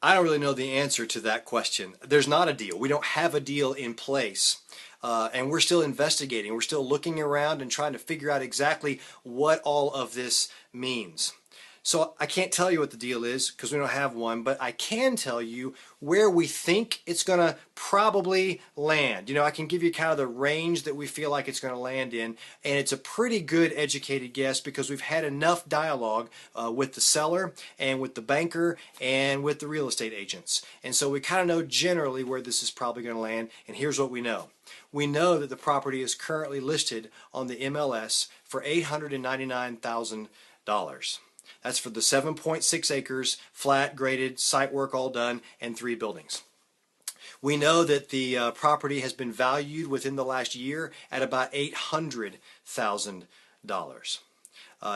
I don't really know the answer to that question. There's not a deal. We don't have a deal in place. And we're still investigating. We're still looking around and trying to figure out exactly what all of this means. So I can't tell you what the deal is because we don't have one, but I can tell you where we think it's going to probably land. I can give you kind of the range that we feel like it's going to land in, and it's a pretty good educated guess because we've had enough dialogue with the seller and with the banker and with the real estate agents. And so we kind of know generally where this is probably going to land, and here's what we know. We know that the property is currently listed on the MLS for $899,000. That's for the 7.6 acres, flat, graded, site work all done, and 3 buildings. We know that the property has been valued within the last year at about $800,000.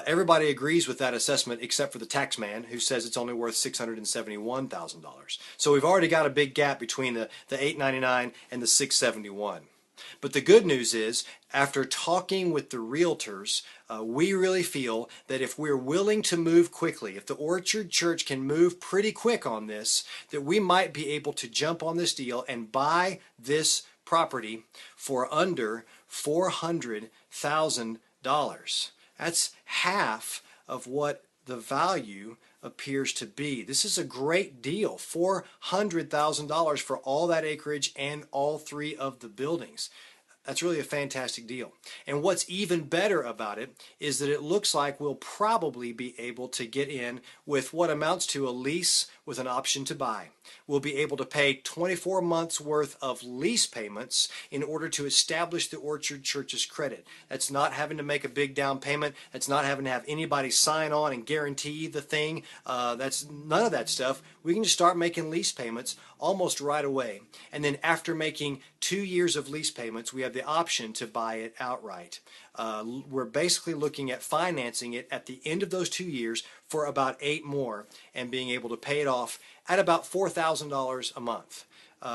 Everybody agrees with that assessment except for the tax man who says it's only worth $671,000. So we've already got a big gap between the $899 and the $671. But the good news is, after talking with the realtors, we really feel that if we're willing to move quickly, if the Orchard Church can move pretty quick on this, that we might be able to jump on this deal and buy this property for under $400,000. That's half of what the value appears to be. This is a great deal, $400,000 for all that acreage and all 3 of the buildings. That's really a fantastic deal. And what's even better about it is that it looks like we'll probably be able to get in with what amounts to a lease with an option to buy. We'll be able to pay 24 months worth of lease payments in order to establish the Orchard Church's credit. That's not having to make a big down payment. That's not having to have anybody sign on and guarantee the thing. That's none of that stuff. We can just start making lease payments almost right away. And then after making 2 years of lease payments, we have the option to buy it outright. We're basically looking at financing it at the end of those 2 years for about 8 more and being able to pay it off at about $4,000 a month.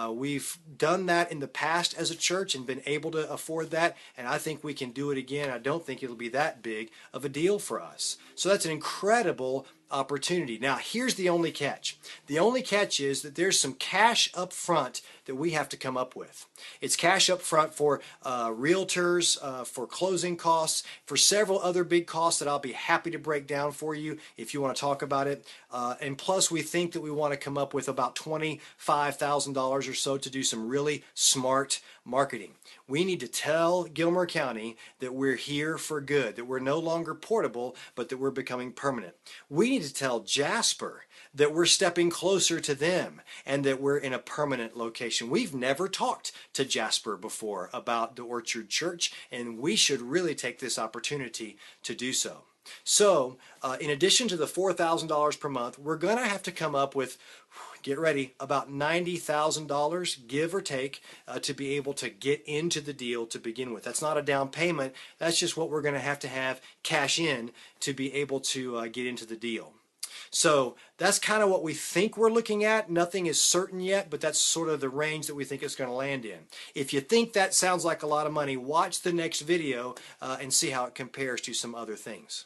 We've done that in the past as a church and been able to afford that, and I think we can do it again. I don't think it'll be that big of a deal for us. So that's an incredible opportunity. Now, here's the only catch. The only catch is that there's some cash up front that we have to come up with. It's cash up front for realtors, for closing costs, for several other big costs that I'll be happy to break down for you if you want to talk about it. And plus, we think that we want to come up with about $25,000 or so to do some really smart marketing. We need to tell Gilmer County that we're here for good, that we're no longer portable, but that we're becoming permanent. We need to tell Jasper that we're stepping closer to them and that we're in a permanent location. We've never talked to Jasper before about the Orchard Church, and we should really take this opportunity to do so. So, in addition to the $4,000 per month, we're going to have to come up with, get ready, about $90,000, give or take, to be able to get into the deal to begin with. That's not a down payment. That's just what we're going to have cash in to be able to get into the deal. So that's kind of what we think we're looking at. Nothing is certain yet, but that's sort of the range that we think it's going to land in. If you think that sounds like a lot of money, watch the next video and see how it compares to some other things.